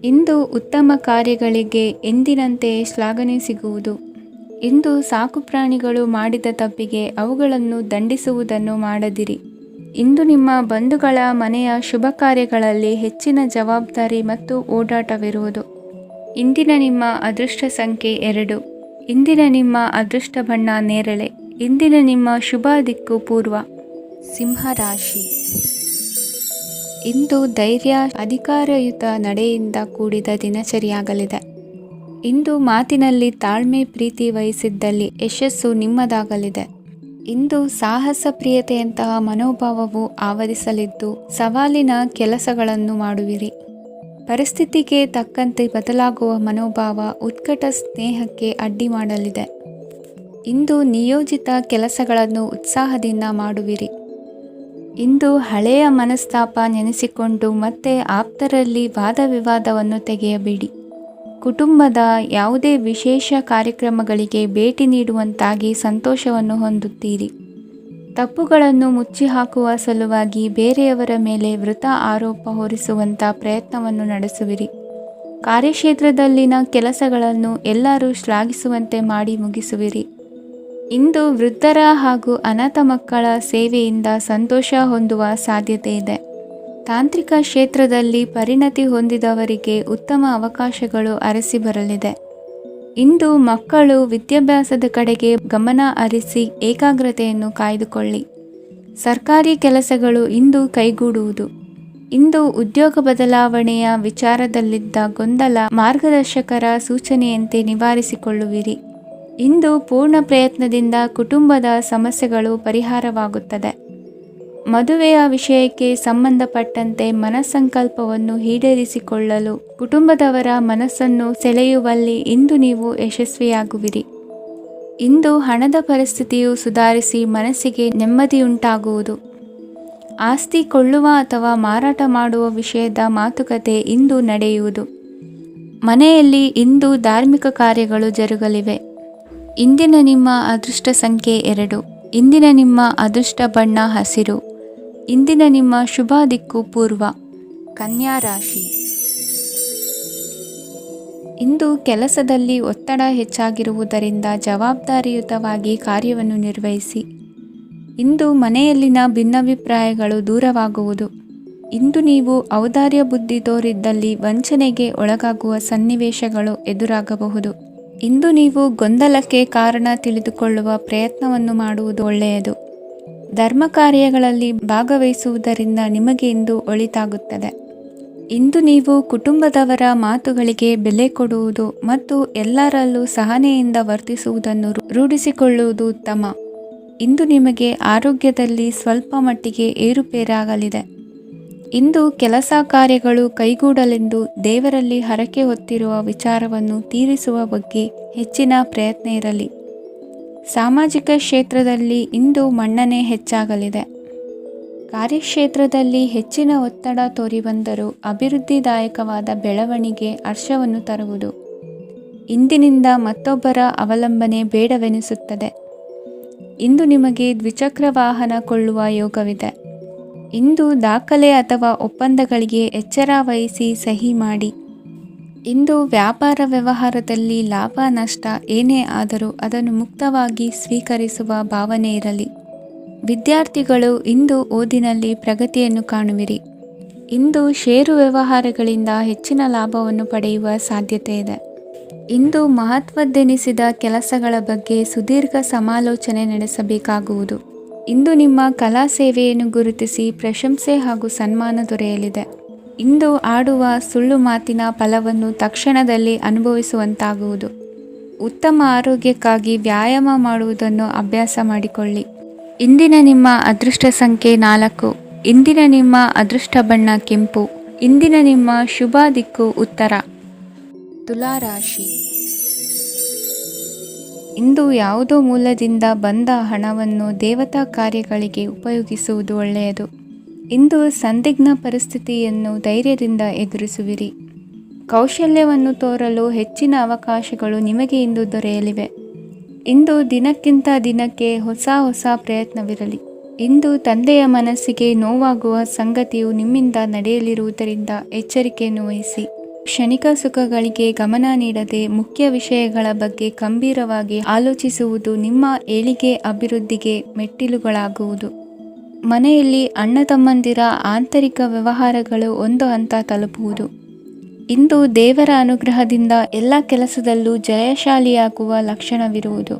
ಇಂದು ಉತ್ತಮ ಕಾರ್ಯಗಳಿಗೆ ಎಂದಿನಂತೆ ಶ್ಲಾಘನೆ ಸಿಗುವುದು. ಇಂದು ಸಾಕುಪ್ರಾಣಿಗಳು ಮಾಡಿದ ತಪ್ಪಿಗೆ ಅವುಗಳನ್ನು ದಂಡಿಸುವುದನ್ನು ಮಾಡದಿರಿ. ಇಂದು ನಿಮ್ಮ ಬಂಧುಗಳ ಮನೆಯ ಶುಭ ಕಾರ್ಯಗಳಲ್ಲಿ ಹೆಚ್ಚಿನ ಜವಾಬ್ದಾರಿ ಮತ್ತು ಓಡಾಟವಿರುವುದು. ಇಂದಿನ ನಿಮ್ಮ ಅದೃಷ್ಟ ಸಂಖ್ಯೆ 2. ಇಂದಿನ ನಿಮ್ಮ ಅದೃಷ್ಟ ಬಣ್ಣ ನೇರಳೆ. ಇಂದಿನ ನಿಮ್ಮ ಶುಭ ದಿಕ್ಕು ಪೂರ್ವ. ಸಿಂಹರಾಶಿ. ಇಂದು ಧೈರ್ಯ, ಅಧಿಕಾರಯುತ ನಡೆಯಿಂದ ಕೂಡಿದ ದಿನಚರಿಯಾಗಲಿದೆ. ಇಂದು ಮಾತಿನಲ್ಲಿ ತಾಳ್ಮೆ, ಪ್ರೀತಿ ವಹಿಸಿದ್ದಲ್ಲಿ ಯಶಸ್ಸು ನಿಮ್ಮದಾಗಲಿದೆ. ಇಂದು ಸಾಹಸ ಪ್ರಿಯತೆಯಂತಹ ಮನೋಭಾವವು ಆವರಿಸಲಿದ್ದು ಸವಾಲಿನ ಕೆಲಸಗಳನ್ನು ಮಾಡುವಿರಿ. ಪರಿಸ್ಥಿತಿಗೆ ತಕ್ಕಂತೆ ಬದಲಾಗುವ ಮನೋಭಾವ ಉತ್ಕಟ ಸ್ನೇಹಕ್ಕೆ ಅಡ್ಡಿ ಮಾಡಲಿದೆ. ಇಂದು ನಿಯೋಜಿತ ಕೆಲಸಗಳನ್ನು ಉತ್ಸಾಹದಿಂದ ಮಾಡುವಿರಿ. ಇಂದು ಹಳೆಯ ಮನಸ್ತಾಪ ನೆನೆಸಿಕೊಂಡು ಮತ್ತೆ ಆಪ್ತರಲ್ಲಿ ವಾದ ವಿವಾದವನ್ನು ತೆಗೆಯಬೇಡಿ. ಕುಟುಂಬದ ಯಾವುದೇ ವಿಶೇಷ ಕಾರ್ಯಕ್ರಮಗಳಿಗೆ ಭೇಟಿ ನೀಡುವಂತಾಗಿ ಸಂತೋಷವನ್ನು ಹೊಂದುತ್ತೀರಿ. ತಪ್ಪುಗಳನ್ನು ಮುಚ್ಚಿಹಾಕುವ ಸಲುವಾಗಿ ಬೇರೆಯವರ ಮೇಲೆ ವೃಥಾ ಆರೋಪ ಹೊರಿಸುವಂಥ ಪ್ರಯತ್ನವನ್ನು ನಡೆಸುವಿರಿ. ಕಾರ್ಯಕ್ಷೇತ್ರದಲ್ಲಿನ ಕೆಲಸಗಳನ್ನು ಎಲ್ಲರೂ ಶ್ಲಾಘಿಸುವಂತೆ ಮಾಡಿ ಮುಗಿಸುವಿರಿ. ಇಂದು ವೃದ್ಧರ ಹಾಗೂ ಅನಾಥ ಮಕ್ಕಳ ಸೇವೆಯಿಂದ ಸಂತೋಷ ಹೊಂದುವ ಸಾಧ್ಯತೆ ಇದೆ. ತಾಂತ್ರಿಕ ಕ್ಷೇತ್ರದಲ್ಲಿ ಪರಿಣತಿ ಹೊಂದಿದವರಿಗೆ ಉತ್ತಮ ಅವಕಾಶಗಳು ಅರಸಿ ಬರಲಿದೆ. ಇಂದು ಮಕ್ಕಳು ವಿದ್ಯಾಭ್ಯಾಸದ ಕಡೆಗೆ ಗಮನ ಹರಿಸಿ ಏಕಾಗ್ರತೆಯನ್ನು ಕಾಯ್ದುಕೊಳ್ಳಿ. ಸರ್ಕಾರಿ ಕೆಲಸಗಳು ಇಂದು ಕೈಗೂಡುವುದು. ಇಂದು ಉದ್ಯೋಗ ಬದಲಾವಣೆಯ ವಿಚಾರದಲ್ಲಿದ್ದ ಗೊಂದಲ ಮಾರ್ಗದರ್ಶಕರ ಸೂಚನೆಯಂತೆ ನಿವಾರಿಸಿಕೊಳ್ಳುವಿರಿ. ಇಂದು ಪೂರ್ಣ ಪ್ರಯತ್ನದಿಂದ ಕುಟುಂಬದ ಸಮಸ್ಯೆಗಳು ಪರಿಹಾರವಾಗುತ್ತದೆ. ಮದುವೆಯ ವಿಷಯಕ್ಕೆ ಸಂಬಂಧಪಟ್ಟಂತೆ ಮನಸ್ಸಂಕಲ್ಪವನ್ನು ಈಡೇರಿಸಿಕೊಳ್ಳಲು ಕುಟುಂಬದವರ ಮನಸ್ಸನ್ನು ಸೆಳೆಯುವಲ್ಲಿ ಇಂದು ನೀವು ಯಶಸ್ವಿಯಾಗುವಿರಿ. ಇಂದು ಹಣದ ಪರಿಸ್ಥಿತಿಯು ಸುಧಾರಿಸಿ ಮನಸ್ಸಿಗೆ ನೆಮ್ಮದಿಯುಂಟಾಗುವುದು. ಆಸ್ತಿ ಕೊಳ್ಳುವ ಅಥವಾ ಮಾರಾಟ ಮಾಡುವ ವಿಷಯದ ಮಾತುಕತೆ ಇಂದು ನಡೆಯುವುದು. ಮನೆಯಲ್ಲಿ ಇಂದು ಧಾರ್ಮಿಕ ಕಾರ್ಯಗಳು ಜರುಗಲಿವೆ. ಇಂದಿನ ನಿಮ್ಮ ಅದೃಷ್ಟ ಸಂಖ್ಯೆ 2. ಇಂದಿನ ನಿಮ್ಮ ಅದೃಷ್ಟ ಬಣ್ಣ ಹಸಿರು. ಇಂದಿನ ನಿಮ್ಮ ಶುಭ ದಿಕ್ಕು ಪೂರ್ವ. ಕನ್ಯಾ ರಾಶಿ. ಇಂದು ಕೆಲಸದಲ್ಲಿ ಒತ್ತಡ ಹೆಚ್ಚಾಗಿರುವುದರಿಂದ ಜವಾಬ್ದಾರಿಯುತವಾಗಿ ಕಾರ್ಯವನ್ನು ನಿರ್ವಹಿಸಿ. ಇಂದು ಮನೆಯಲ್ಲಿನ ಭಿನ್ನಾಭಿಪ್ರಾಯಗಳು ದೂರವಾಗುವುದು. ಇಂದು ನೀವು ಔದಾರ್ಯ ಬುದ್ಧಿ ತೋರಿದ್ದಲ್ಲಿ ವಂಚನೆಗೆ ಒಳಗಾಗುವ ಸನ್ನಿವೇಶಗಳು ಎದುರಾಗಬಹುದು. ಇಂದು ನೀವು ಗೊಂದಲಕ್ಕೆ ಕಾರಣ ತಿಳಿದುಕೊಳ್ಳುವ ಪ್ರಯತ್ನವನ್ನು ಮಾಡುವುದು ಒಳ್ಳೆಯದು. ಧರ್ಮ ಕಾರ್ಯಗಳಲ್ಲಿ ಭಾಗವಹಿಸುವುದರಿಂದ ನಿಮಗೆ ಇಂದು ಒಳಿತಾಗುತ್ತದೆ. ಇಂದು ನೀವು ಕುಟುಂಬದವರ ಮಾತುಗಳಿಗೆ ಬೆಲೆ ಕೊಡುವುದು ಮತ್ತು ಎಲ್ಲರಲ್ಲೂ ಸಹನೆಯಿಂದ ವರ್ತಿಸುವುದನ್ನು ರೂಢಿಸಿಕೊಳ್ಳುವುದು ಉತ್ತಮ. ಇಂದು ನಿಮಗೆ ಆರೋಗ್ಯದಲ್ಲಿ ಸ್ವಲ್ಪ ಮಟ್ಟಿಗೆ ಏರುಪೇರಾಗಲಿದೆ. ಇಂದು ಕೆಲಸ ಕಾರ್ಯಗಳು ಕೈಗೂಡಲೆಂದು ದೇವರಲ್ಲಿ ಹರಕೆ ಹೊತ್ತಿರುವ ವಿಚಾರವನ್ನು ತೀರಿಸುವ ಬಗ್ಗೆ ಹೆಚ್ಚಿನ ಪ್ರಯತ್ನ ಇರಲಿ. ಸಾಮಾಜಿಕ ಕ್ಷೇತ್ರದಲ್ಲಿ ಇಂದು ಮನ್ನಣೆ ಹೆಚ್ಚಾಗಲಿದೆ. ಕಾರ್ಯಕ್ಷೇತ್ರದಲ್ಲಿ ಹೆಚ್ಚಿನ ಒತ್ತಡ ತೋರಿಬಂದರೂ ಅಭಿವೃದ್ಧಿದಾಯಕವಾದ ಬೆಳವಣಿಗೆ ಹರ್ಷವನ್ನು ತರುವುದು. ಇಂದಿನಿಂದ ಮತ್ತೊಬ್ಬರ ಅವಲಂಬನೆ ಬೇಡವೆನಿಸುತ್ತದೆ. ಇಂದು ನಿಮಗೆ ದ್ವಿಚಕ್ರ ವಾಹನ ಕೊಳ್ಳುವ ಯೋಗವಿದೆ. ಇಂದು ದಾಖಲೆ ಅಥವಾ ಒಪ್ಪಂದಗಳಿಗೆ ಎಚ್ಚರ ವಹಿಸಿ ಸಹಿ ಮಾಡಿ. ಇಂದು ವ್ಯಾಪಾರ ವ್ಯವಹಾರದಲ್ಲಿ ಲಾಭ ನಷ್ಟ ಏನೇ ಆದರೂ ಅದನ್ನು ಮುಕ್ತವಾಗಿ ಸ್ವೀಕರಿಸುವ ಭಾವನೆ ಇರಲಿ. ವಿದ್ಯಾರ್ಥಿಗಳು ಇಂದು ಓದಿನಲ್ಲಿ ಪ್ರಗತಿಯನ್ನು ಕಾಣುವಿರಿ. ಇಂದು ಷೇರು ವ್ಯವಹಾರಗಳಿಂದ ಹೆಚ್ಚಿನ ಲಾಭವನ್ನು ಪಡೆಯುವ ಸಾಧ್ಯತೆ ಇದೆ. ಇಂದು ಮಹತ್ವದ್ದೆನಿಸಿದ ಕೆಲಸಗಳ ಬಗ್ಗೆ ಸುದೀರ್ಘ ಸಮಾಲೋಚನೆ ನಡೆಸಬೇಕಾಗುವುದು. ಇಂದು ನಿಮ್ಮ ಕಲಾ ಸೇವೆಯನ್ನು ಗುರುತಿಸಿ ಪ್ರಶಂಸೆ ಹಾಗೂ ಸನ್ಮಾನ ದೊರೆಯಲಿದೆ. ಇಂದು ಆಡುವ ಸುಳ್ಳು ಮಾತಿನ ಫಲವನ್ನು ತಕ್ಷಣದಲ್ಲಿ ಅನುಭವಿಸುವಂತಾಗುವುದು. ಉತ್ತಮ ಆರೋಗ್ಯಕ್ಕಾಗಿ ವ್ಯಾಯಾಮ ಮಾಡುವುದನ್ನು ಅಭ್ಯಾಸ ಮಾಡಿಕೊಳ್ಳಿ. ಇಂದಿನ ನಿಮ್ಮ ಅದೃಷ್ಟ ಸಂಖ್ಯೆ 4. ಇಂದಿನ ನಿಮ್ಮ ಅದೃಷ್ಟ ಬಣ್ಣ ಕೆಂಪು. ಇಂದಿನ ನಿಮ್ಮ ಶುಭ ದಿಕ್ಕು ಉತ್ತರ. ತುಲಾ ರಾಶಿ. ಇಂದು ಯಾವುದೋ ಮೂಲದಿಂದ ಬಂದ ಹಣವನ್ನು ದೇವತಾ ಕಾರ್ಯಗಳಿಗೆ ಉಪಯೋಗಿಸುವುದು ಒಳ್ಳೆಯದು. ಇಂದು ಸಂದಿಗ್ಧ ಪರಿಸ್ಥಿತಿಯನ್ನು ಧೈರ್ಯದಿಂದ ಎದುರಿಸುವಿರಿ. ಕೌಶಲ್ಯವನ್ನು ತೋರಲು ಹೆಚ್ಚಿನ ಅವಕಾಶಗಳು ನಿಮಗೆ ಇಂದು ದೊರೆಯಲಿವೆ. ಇಂದು ದಿನಕ್ಕಿಂತ ದಿನಕ್ಕೆ ಹೊಸ ಪ್ರಯತ್ನವಿರಲಿ. ಇಂದು ತಂದೆಯ ಮನಸ್ಸಿಗೆ ನೋವಾಗುವ ಸಂಗತಿಯು ನಿಮ್ಮಿಂದ ನಡೆಯಲಿರುವುದರಿಂದ ಎಚ್ಚರಿಕೆಯನ್ನು ವಹಿಸಿ. ಕ್ಷಣಿಕ ಸುಖಗಳಿಗೆ ಗಮನ ನೀಡದೆ ಮುಖ್ಯ ವಿಷಯಗಳ ಬಗ್ಗೆ ಗಂಭೀರವಾಗಿ ಆಲೋಚಿಸುವುದು ನಿಮ್ಮ ಏಳಿಗೆ ಅಭಿವೃದ್ಧಿಗೆ ಮೆಟ್ಟಿಲುಗಳಾಗುವುದು. ಮನೆಯಲ್ಲಿ ಅಣ್ಣ ತಮ್ಮಂದಿರ ಆಂತರಿಕ ವ್ಯವಹಾರಗಳು ಒಂದು ಹಂತ ತಲುಪುವುದು. ಇಂದು ದೇವರ ಅನುಗ್ರಹದಿಂದ ಎಲ್ಲ ಕೆಲಸದಲ್ಲೂ ಜಯಶಾಲಿಯಾಗುವ ಲಕ್ಷಣವಿರುವುದು.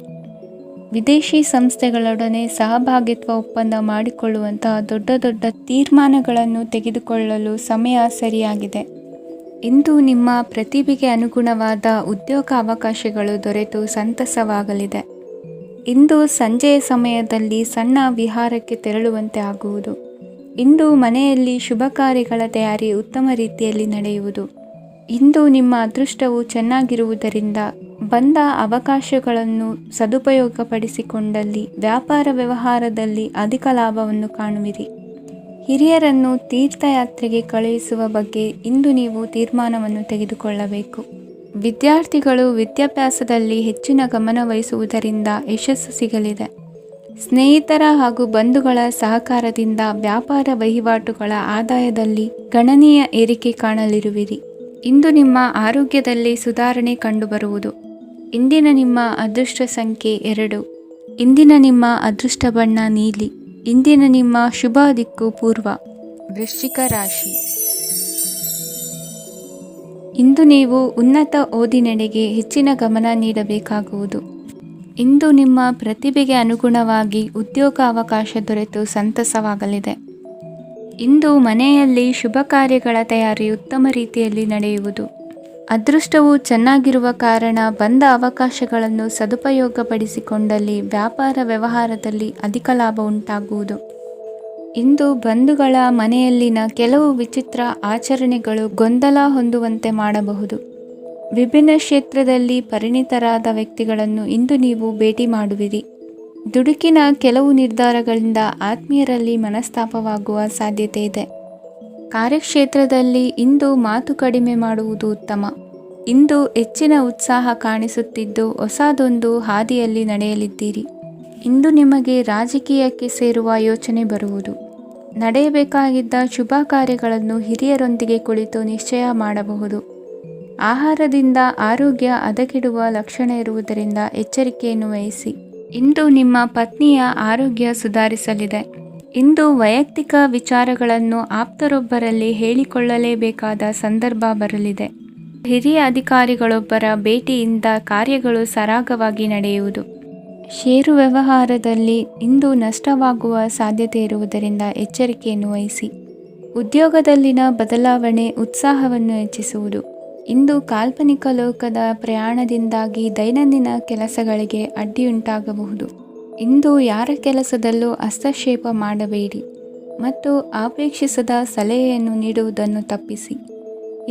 ವಿದೇಶಿ ಸಂಸ್ಥೆಗಳೊಡನೆ ಸಹಭಾಗಿತ್ವ ಒಪ್ಪಂದ ಮಾಡಿಕೊಳ್ಳುವಂತಹ ದೊಡ್ಡ ತೀರ್ಮಾನಗಳನ್ನು ತೆಗೆದುಕೊಳ್ಳಲು ಸಮಯ ಸರಿಯಾಗಿದೆ. ಇಂದು ನಿಮ್ಮ ಪ್ರತಿಭೆಗೆ ಅನುಗುಣವಾದ ಉದ್ಯೋಗ ಅವಕಾಶಗಳು ದೊರೆತು ಸಂತಸವಾಗಲಿದೆ. ಇಂದು ಸಂಜೆಯ ಸಮಯದಲ್ಲಿ ಸಣ್ಣ ವಿಹಾರಕ್ಕೆ ತೆರಳುವಂತೆ ಆಗುವುದು. ಇಂದು ಮನೆಯಲ್ಲಿ ಶುಭ ಕಾರ್ಯಗಳ ತಯಾರಿ ಉತ್ತಮ ರೀತಿಯಲ್ಲಿ ನಡೆಯುವುದು. ಇಂದು ನಿಮ್ಮ ಅದೃಷ್ಟವು ಚೆನ್ನಾಗಿರುವುದರಿಂದ ಬಂದ ಅವಕಾಶಗಳನ್ನು ಸದುಪಯೋಗಪಡಿಸಿಕೊಂಡಲ್ಲಿ ವ್ಯಾಪಾರ ವ್ಯವಹಾರದಲ್ಲಿ ಅಧಿಕ ಲಾಭವನ್ನು ಕಾಣುವಿರಿ. ಹಿರಿಯರನ್ನು ತೀರ್ಥಯಾತ್ರೆಗೆ ಕಳುಹಿಸುವ ಬಗ್ಗೆ ಇಂದು ನೀವು ತೀರ್ಮಾನವನ್ನು ತೆಗೆದುಕೊಳ್ಳಬೇಕು. ವಿದ್ಯಾರ್ಥಿಗಳು ವಿದ್ಯಾಭ್ಯಾಸದಲ್ಲಿ ಹೆಚ್ಚಿನ ಗಮನ ವಹಿಸುವುದರಿಂದ ಯಶಸ್ಸು ಸಿಗಲಿದೆ. ಸ್ನೇಹಿತರ ಹಾಗೂ ಬಂಧುಗಳ ಸಹಕಾರದಿಂದ ವ್ಯಾಪಾರ ವಹಿವಾಟುಗಳ ಆದಾಯದಲ್ಲಿ ಗಣನೀಯ ಏರಿಕೆ ಕಾಣಲಿರುವಿರಿ. ಇಂದು ನಿಮ್ಮ ಆರೋಗ್ಯದಲ್ಲಿ ಸುಧಾರಣೆ ಕಂಡುಬರುವುದು. ಇಂದಿನ ನಿಮ್ಮ ಅದೃಷ್ಟ ಸಂಖ್ಯೆ 2. ಇಂದಿನ ನಿಮ್ಮ ಅದೃಷ್ಟ ಬಣ್ಣ ನೀಲಿ. ಇಂದಿನ ನಿಮ್ಮ ಶುಭ ದಿಕ್ಕು ಪೂರ್ವ. ವೃಶ್ಚಿಕ ರಾಶಿ. ಇಂದು ನೀವು ಉನ್ನತ ಓದಿನೆಡೆಗೆ ಹೆಚ್ಚಿನ ಗಮನ ನೀಡಬೇಕಾಗುವುದು. ಇಂದು ನಿಮ್ಮ ಪ್ರತಿಭೆಗೆ ಅನುಗುಣವಾಗಿ ಉದ್ಯೋಗ ಅವಕಾಶ ದೊರೆತು ಸಂತಸವಾಗಲಿದೆ. ಇಂದು ಮನೆಯಲ್ಲಿ ಶುಭ ಕಾರ್ಯಗಳ ತಯಾರಿ ಉತ್ತಮ ರೀತಿಯಲ್ಲಿ ನಡೆಯುವುದು. ಅದೃಷ್ಟವು ಚೆನ್ನಾಗಿರುವ ಕಾರಣ ಬಂದ ಅವಕಾಶಗಳನ್ನು ಸದುಪಯೋಗಪಡಿಸಿಕೊಂಡಲ್ಲಿ ವ್ಯಾಪಾರ ವ್ಯವಹಾರದಲ್ಲಿ ಅಧಿಕ ಲಾಭ ಉಂಟಾಗುವುದು. ಇಂದು ಬಂಧುಗಳ ಮನೆಯಲ್ಲಿನ ಕೆಲವು ವಿಚಿತ್ರ ಆಚರಣೆಗಳು ಗೊಂದಲ ಹೊಂದುವಂತೆ ಮಾಡಬಹುದು. ವಿಭಿನ್ನ ಕ್ಷೇತ್ರದಲ್ಲಿ ಪರಿಣಿತರಾದ ವ್ಯಕ್ತಿಗಳನ್ನು ಇಂದು ನೀವು ಭೇಟಿ ಮಾಡುವಿರಿ. ದುಡುಕಿನ ಕೆಲವು ನಿರ್ಧಾರಗಳಿಂದ ಆತ್ಮೀಯರಲ್ಲಿ ಮನಸ್ತಾಪವಾಗುವ ಸಾಧ್ಯತೆ ಇದೆ. ಕಾರ್ಯಕ್ಷೇತ್ರದಲ್ಲಿ ಇಂದು ಮಾತು ಕಡಿಮೆ ಮಾಡುವುದು ಉತ್ತಮ. ಇಂದು ಹೆಚ್ಚಿನ ಉತ್ಸಾಹ ಕಾಣಿಸುತ್ತಿದ್ದು ಹೊಸದೊಂದು ಹಾದಿಯಲ್ಲಿ ನಡೆಯಲಿದ್ದೀರಿ. ಇಂದು ನಿಮಗೆ ರಾಜಕೀಯಕ್ಕೆ ಸೇರುವ ಯೋಚನೆ ಬರುವುದು. ನಡೆಯಬೇಕಾಗಿದ್ದ ಶುಭ ಕಾರ್ಯಗಳನ್ನು ಹಿರಿಯರೊಂದಿಗೆ ಕುಳಿತು ನಿಶ್ಚಯ ಮಾಡಬಹುದು. ಆಹಾರದಿಂದ ಆರೋಗ್ಯ ಹದಗೆಡುವ ಲಕ್ಷಣ ಇರುವುದರಿಂದ ಎಚ್ಚರಿಕೆಯನ್ನು ವಹಿಸಿ. ಇಂದು ನಿಮ್ಮ ಪತ್ನಿಯ ಆರೋಗ್ಯ ಸುಧಾರಿಸಲಿದೆ. ಇಂದು ವೈಯಕ್ತಿಕ ವಿಚಾರಗಳನ್ನು ಆಪ್ತರೊಬ್ಬರಲ್ಲಿ ಹೇಳಿಕೊಳ್ಳಲೇಬೇಕಾದ ಸಂದರ್ಭ ಬರಲಿದೆ. ಹಿರಿಯ ಅಧಿಕಾರಿಗಳೊಬ್ಬರ ಭೇಟಿಯಿಂದ ಕಾರ್ಯಗಳು ಸರಾಗವಾಗಿ ನಡೆಯುವುದು. ಷೇರು ವ್ಯವಹಾರದಲ್ಲಿ ಇಂದು ನಷ್ಟವಾಗುವ ಸಾಧ್ಯತೆ ಇರುವುದರಿಂದ ಎಚ್ಚರಿಕೆಯನ್ನು ವಹಿಸಿ. ಉದ್ಯೋಗದಲ್ಲಿನ ಬದಲಾವಣೆ ಉತ್ಸಾಹವನ್ನು ಹೆಚ್ಚಿಸುವುದು. ಇಂದು ಕಾಲ್ಪನಿಕ ಲೋಕದ ಪ್ರಯಾಣದಿಂದಾಗಿ ದೈನಂದಿನ ಕೆಲಸಗಳಿಗೆ ಅಡ್ಡಿಯುಂಟಾಗಬಹುದು. ಇಂದು ಯಾರ ಕೆಲಸದಲ್ಲೂ ಹಸ್ತಕ್ಷೇಪ ಮಾಡಬೇಡಿ ಮತ್ತು ಅಪೇಕ್ಷಿಸದ ಸಲಹೆಯನ್ನು ನೀಡುವುದನ್ನು ತಪ್ಪಿಸಿ.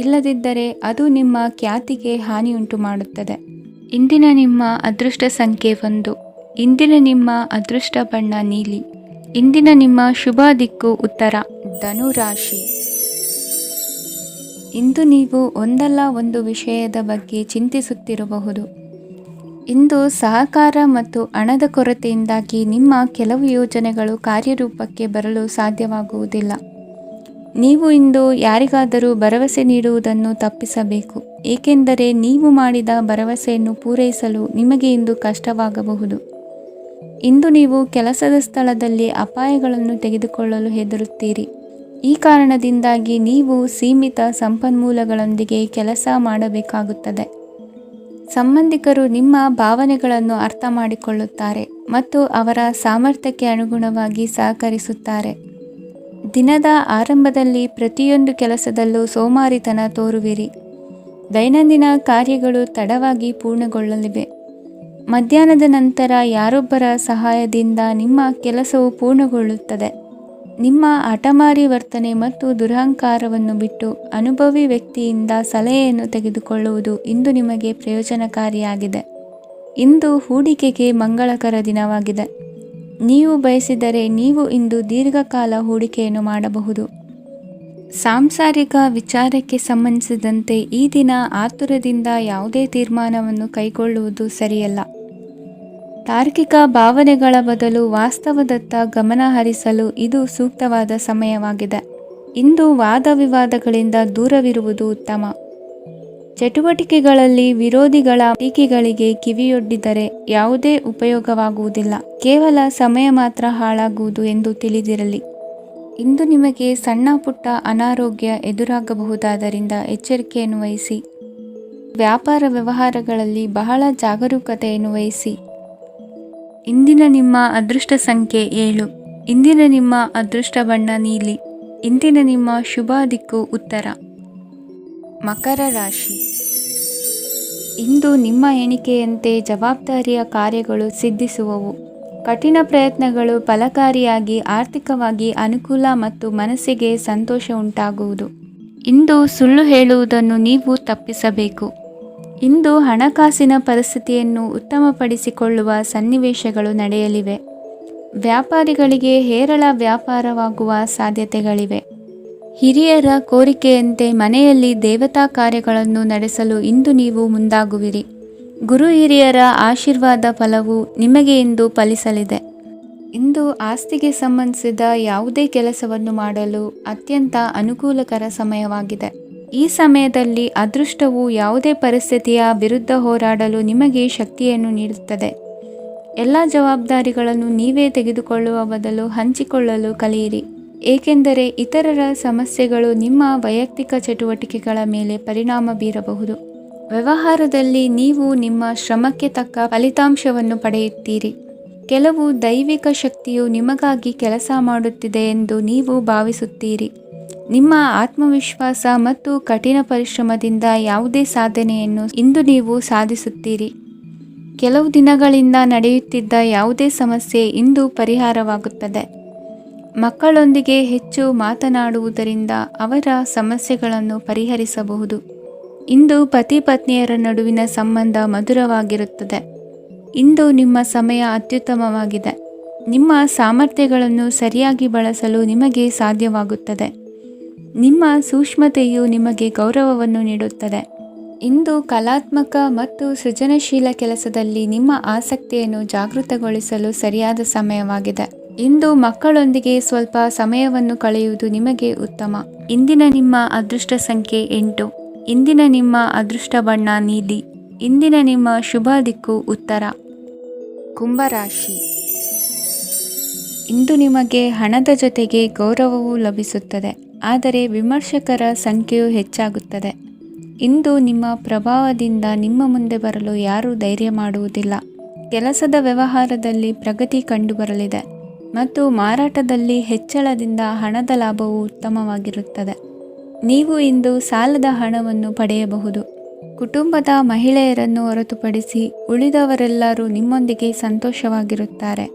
ಇಲ್ಲದಿದ್ದರೆ ಅದು ನಿಮ್ಮ ಖ್ಯಾತಿಗೆ ಹಾನಿಯುಂಟು ಮಾಡುತ್ತದೆ. ಇಂದಿನ ನಿಮ್ಮ ಅದೃಷ್ಟ ಸಂಖ್ಯೆ 1. ಇಂದಿನ ನಿಮ್ಮ ಅದೃಷ್ಟ ಬಣ್ಣ ನೀಲಿ. ಇಂದಿನ ನಿಮ್ಮ ಶುಭ ದಿಕ್ಕು ಉತ್ತರ. ಧನುರಾಶಿ. ಇಂದು ನೀವು ಒಂದಲ್ಲ ಒಂದು ವಿಷಯದ ಬಗ್ಗೆ ಚಿಂತಿಸುತ್ತಿರಬಹುದು. ಇಂದು ಸಹಕಾರ ಮತ್ತು ಹಣದ ಕೊರತೆಯಿಂದಾಗಿ ನಿಮ್ಮ ಕೆಲವು ಯೋಜನೆಗಳು ಕಾರ್ಯರೂಪಕ್ಕೆ ಬರಲು ಸಾಧ್ಯವಾಗುವುದಿಲ್ಲ. ನೀವು ಇಂದು ಯಾರಿಗಾದರೂ ಭರವಸೆ ನೀಡುವುದನ್ನು ತಪ್ಪಿಸಬೇಕು, ಏಕೆಂದರೆ ನೀವು ಮಾಡಿದ ಭರವಸೆಯನ್ನು ಪೂರೈಸಲು ನಿಮಗೆ ಇಂದು ಕಷ್ಟವಾಗಬಹುದು. ಇಂದು ನೀವು ಕೆಲಸದ ಸ್ಥಳದಲ್ಲಿ ಅಪಾಯಗಳನ್ನು ತೆಗೆದುಕೊಳ್ಳಲು ಹೆದರುತ್ತೀರಿ. ಈ ಕಾರಣದಿಂದಾಗಿ ನೀವು ಸೀಮಿತ ಸಂಪನ್ಮೂಲಗಳೊಂದಿಗೆ ಕೆಲಸ ಮಾಡಬೇಕಾಗುತ್ತದೆ. ಸಂಬಂಧಿಕರು ನಿಮ್ಮ ಭಾವನೆಗಳನ್ನು ಅರ್ಥ ಮಾಡಿಕೊಳ್ಳುತ್ತಾರೆ ಮತ್ತು ಅವರ ಸಾಮರ್ಥ್ಯಕ್ಕೆ ಅನುಗುಣವಾಗಿ ಸಹಕರಿಸುತ್ತಾರೆ. ದಿನದ ಆರಂಭದಲ್ಲಿ ಪ್ರತಿಯೊಂದು ಕೆಲಸದಲ್ಲೂ ಸೋಮಾರಿತನ ತೋರುವಿರಿ. ದೈನಂದಿನ ಕಾರ್ಯಗಳು ತಡವಾಗಿ ಪೂರ್ಣಗೊಳ್ಳಲಿವೆ. ಮಧ್ಯಾಹ್ನದ ನಂತರ ಯಾರೊಬ್ಬರ ಸಹಾಯದಿಂದ ನಿಮ್ಮ ಕೆಲಸವು ಪೂರ್ಣಗೊಳ್ಳುತ್ತದೆ. ನಿಮ್ಮ ಹಠಮಾರಿ ವರ್ತನೆ ಮತ್ತು ದುರಹಂಕಾರವನ್ನು ಬಿಟ್ಟು ಅನುಭವಿ ವ್ಯಕ್ತಿಯಿಂದ ಸಲಹೆಯನ್ನು ತೆಗೆದುಕೊಳ್ಳುವುದು ಇಂದು ನಿಮಗೆ ಪ್ರಯೋಜನಕಾರಿಯಾಗಿದೆ. ಇಂದು ಹೂಡಿಕೆಗೆ ಮಂಗಳಕರ ದಿನವಾಗಿದೆ. ನೀವು ಬಯಸಿದರೆ ನೀವು ಇಂದು ದೀರ್ಘಕಾಲ ಹೂಡಿಕೆಯನ್ನು ಮಾಡಬಹುದು. ಸಾಂಸಾರಿಕ ವಿಚಾರಕ್ಕೆ ಸಂಬಂಧಿಸಿದಂತೆ ಈ ದಿನ ಆತುರದಿಂದ ಯಾವುದೇ ತೀರ್ಮಾನವನ್ನು ಕೈಗೊಳ್ಳುವುದು ಸರಿಯಲ್ಲ. ತಾರ್ಕಿಕ ಭಾವನೆಗಳ ಬದಲು ವಾಸ್ತವದತ್ತ ಗಮನ ಹರಿಸಲು ಇದು ಸೂಕ್ತವಾದ ಸಮಯವಾಗಿದೆ. ಇಂದು ವಾದ ವಿವಾದಗಳಿಂದ ದೂರವಿರುವುದು ಉತ್ತಮ. ಚಟುವಟಿಕೆಗಳಲ್ಲಿ ವಿರೋಧಿಗಳ ಟೀಕೆಗಳಿಗೆ ಕಿವಿಯೊಡ್ಡಿದರೆ ಯಾವುದೇ ಉಪಯೋಗವಾಗುವುದಿಲ್ಲ, ಕೇವಲ ಸಮಯ ಮಾತ್ರ ಹಾಳಾಗುವುದು ಎಂದು ತಿಳಿದಿರಲಿ. ಇಂದು ನಿಮಗೆ ಸಣ್ಣ ಪುಟ್ಟ ಅನಾರೋಗ್ಯ ಎದುರಾಗಬಹುದಾದ್ದರಿಂದ ಎಚ್ಚರಿಕೆಯನ್ನು ವಹಿಸಿ. ವ್ಯಾಪಾರ ವ್ಯವಹಾರಗಳಲ್ಲಿ ಬಹಳ ಜಾಗರೂಕತೆಯನ್ನು ವಹಿಸಿ. ಇಂದಿನ ನಿಮ್ಮ ಅದೃಷ್ಟ ಸಂಖ್ಯೆ 7. ಇಂದಿನ ನಿಮ್ಮ ಅದೃಷ್ಟ ಬಣ್ಣ ನೀಲಿ. ಇಂದಿನ ನಿಮ್ಮ ಶುಭ ದಿಕ್ಕು ಉತ್ತರ. ಮಕರ ರಾಶಿ. ಇಂದು ನಿಮ್ಮ ಎಣಿಕೆಯಂತೆ ಜವಾಬ್ದಾರಿಯ ಕಾರ್ಯಗಳು ಸಿದ್ಧಿಸುವವು. ಕಠಿಣ ಪ್ರಯತ್ನಗಳು ಫಲಕಾರಿಯಾಗಿ ಆರ್ಥಿಕವಾಗಿ ಅನುಕೂಲ ಮತ್ತು ಮನಸ್ಸಿಗೆ ಸಂತೋಷ ಉಂಟಾಗುವುದು. ಇಂದು ಸುಳ್ಳು ಹೇಳುವುದನ್ನು ನೀವು ತಪ್ಪಿಸಬೇಕು. ಇಂದು ಹಣಕಾಸಿನ ಪರಿಸ್ಥಿತಿಯನ್ನು ಉತ್ತಮಪಡಿಸಿಕೊಳ್ಳುವ ಸನ್ನಿವೇಶಗಳು ನಡೆಯಲಿವೆ. ವ್ಯಾಪಾರಿಗಳಿಗೆ ಹೇರಳ ವ್ಯಾಪಾರವಾಗುವ ಸಾಧ್ಯತೆಗಳಿವೆ. ಹಿರಿಯರ ಕೋರಿಕೆಯಂತೆ ಮನೆಯಲ್ಲಿ ದೇವತಾ ಕಾರ್ಯಗಳನ್ನು ನಡೆಸಲು ಇಂದು ನೀವು ಮುಂದಾಗುವಿರಿ. ಗುರು ಹಿರಿಯರ ಆಶೀರ್ವಾದ ಫಲವು ನಿಮಗೆ ಇಂದು ಫಲಿಸಲಿದೆ. ಇಂದು ಆಸ್ತಿಗೆ ಸಂಬಂಧಿಸಿದ ಯಾವುದೇ ಕೆಲಸವನ್ನು ಮಾಡಲು ಅತ್ಯಂತ ಅನುಕೂಲಕರ ಸಮಯವಾಗಿದೆ. ಈ ಸಮಯದಲ್ಲಿ ಅದೃಷ್ಟವು ಯಾವುದೇ ಪರಿಸ್ಥಿತಿಯ ವಿರುದ್ಧ ಹೋರಾಡಲು ನಿಮಗೆ ಶಕ್ತಿಯನ್ನು ನೀಡುತ್ತದೆ. ಎಲ್ಲ ಜವಾಬ್ದಾರಿಗಳನ್ನು ನೀವೇ ತೆಗೆದುಕೊಳ್ಳುವ ಬದಲು ಹಂಚಿಕೊಳ್ಳಲು ಕಲಿಯಿರಿ, ಏಕೆಂದರೆ ಇತರರ ಸಮಸ್ಯೆಗಳು ನಿಮ್ಮ ವೈಯಕ್ತಿಕ ಚಟುವಟಿಕೆಗಳ ಮೇಲೆ ಪರಿಣಾಮ ಬೀರಬಹುದು. ವ್ಯವಹಾರದಲ್ಲಿ ನೀವು ನಿಮ್ಮ ಶ್ರಮಕ್ಕೆ ತಕ್ಕ ಫಲಿತಾಂಶವನ್ನು ಪಡೆಯುತ್ತೀರಿ. ಕೆಲವು ದೈವಿಕ ಶಕ್ತಿಯು ನಿಮಗಾಗಿ ಕೆಲಸ ಮಾಡುತ್ತಿದೆ ಎಂದು ನೀವು ಭಾವಿಸುತ್ತೀರಿ. ನಿಮ್ಮ ಆತ್ಮವಿಶ್ವಾಸ ಮತ್ತು ಕಠಿಣ ಪರಿಶ್ರಮದಿಂದ ಯಾವುದೇ ಸಾಧನೆಯನ್ನು ಇಂದು ನೀವು ಸಾಧಿಸುತ್ತೀರಿ. ಕೆಲವು ದಿನಗಳಿಂದ ನಡೆಯುತ್ತಿದ್ದ ಯಾವುದೇ ಸಮಸ್ಯೆ ಇಂದು ಪರಿಹಾರವಾಗುತ್ತದೆ. ಮಕ್ಕಳೊಂದಿಗೆ ಹೆಚ್ಚು ಮಾತನಾಡುವುದರಿಂದ ಅವರ ಸಮಸ್ಯೆಗಳನ್ನು ಪರಿಹರಿಸಬಹುದು. ಇಂದು ಪತಿ ಪತ್ನಿಯರ ನಡುವಿನ ಸಂಬಂಧ ಮಧುರವಾಗಿರುತ್ತದೆ. ಇಂದು ನಿಮ್ಮ ಸಮಯ ಅತ್ಯುತ್ತಮವಾಗಿದೆ. ನಿಮ್ಮ ಸಾಮರ್ಥ್ಯಗಳನ್ನು ಸರಿಯಾಗಿ ಬಳಸಲು ನಿಮಗೆ ಸಾಧ್ಯವಾಗುತ್ತದೆ. ನಿಮ್ಮ ಸೂಕ್ಷ್ಮತೆಯು ನಿಮಗೆ ಗೌರವವನ್ನು ನೀಡುತ್ತದೆ. ಇಂದು ಕಲಾತ್ಮಕ ಮತ್ತು ಸೃಜನಶೀಲ ಕೆಲಸದಲ್ಲಿ ನಿಮ್ಮ ಆಸಕ್ತಿಯನ್ನು ಜಾಗೃತಗೊಳಿಸಲು ಸರಿಯಾದ ಸಮಯವಾಗಿದೆ. ಇಂದು ಮಕ್ಕಳೊಂದಿಗೆ ಸ್ವಲ್ಪ ಸಮಯವನ್ನು ಕಳೆಯುವುದು ನಿಮಗೆ ಉತ್ತಮ. ಇಂದಿನ ನಿಮ್ಮ ಅದೃಷ್ಟ ಸಂಖ್ಯೆ 8. ಇಂದಿನ ನಿಮ್ಮ ಅದೃಷ್ಟ ಬಣ್ಣ ನೀಲಿ. ಇಂದಿನ ನಿಮ್ಮ ಶುಭ ದಿಕ್ಕು ಉತ್ತರ. ಕುಂಭರಾಶಿ. ಇಂದು ನಿಮಗೆ ಹಣದ ಜೊತೆಗೆ ಗೌರವವೂ ಲಭಿಸುತ್ತದೆ, ಆದರೆ ವಿಮರ್ಶಕರ ಸಂಖ್ಯೆಯೂ ಹೆಚ್ಚಾಗುತ್ತದೆ. ಇಂದು ನಿಮ್ಮ ಪ್ರಭಾವದಿಂದ ನಿಮ್ಮ ಮುಂದೆ ಬರಲು ಯಾರೂ ಧೈರ್ಯ ಮಾಡುವುದಿಲ್ಲ. ಕೆಲಸದ ವ್ಯವಹಾರದಲ್ಲಿ ಪ್ರಗತಿ ಕಂಡುಬರಲಿದೆ ಮತ್ತು ಮಾರಾಟದಲ್ಲಿ ಹೆಚ್ಚಳದಿಂದ ಹಣದ ಲಾಭವು ಉತ್ತಮವಾಗಿರುತ್ತದೆ. ನೀವು ಇಂದು ಸಾಲದ ಹಣವನ್ನು ಪಡೆಯಬಹುದು. ಕುಟುಂಬದ ಮಹಿಳೆಯರನ್ನು ಹೊರತುಪಡಿಸಿ ಉಳಿದವರೆಲ್ಲರೂ ನಿಮ್ಮೊಂದಿಗೆ ಸಂತೋಷವಾಗಿರುತ್ತಾರೆ.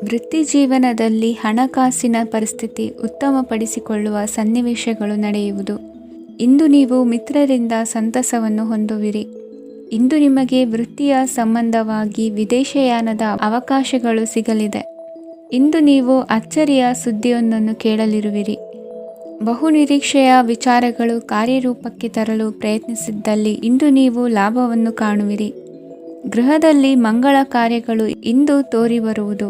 ವೃತ್ತಿ ಜೀವನದಲ್ಲಿ ಹಣಕಾಸಿನ ಪರಿಸ್ಥಿತಿ ಉತ್ತಮಪಡಿಸಿಕೊಳ್ಳುವ ಸನ್ನಿವೇಶಗಳು ನಡೆಯುವುದು. ಇಂದು ನೀವು ಮಿತ್ರರಿಂದ ಸಂತಸವನ್ನು ಹೊಂದುವಿರಿ. ಇಂದು ನಿಮಗೆ ವೃತ್ತಿಯ ಸಂಬಂಧವಾಗಿ ವಿದೇಶಯಾನದ ಅವಕಾಶಗಳು ಸಿಗಲಿದೆ. ಇಂದು ನೀವು ಅಚ್ಚರಿಯ ಸುದ್ದಿಯೊಂದನ್ನು ಕೇಳಲಿರುವಿರಿ. ಬಹುನಿರೀಕ್ಷೆಯ ವಿಚಾರಗಳು ಕಾರ್ಯರೂಪಕ್ಕೆ ತರಲು ಪ್ರಯತ್ನಿಸಿದ್ದಲ್ಲಿ ಇಂದು ನೀವು ಲಾಭವನ್ನು ಕಾಣುವಿರಿ. ಗೃಹದಲ್ಲಿ ಮಂಗಳ ಕಾರ್ಯಗಳು ಇಂದು ತೋರಿಬರುವುದು.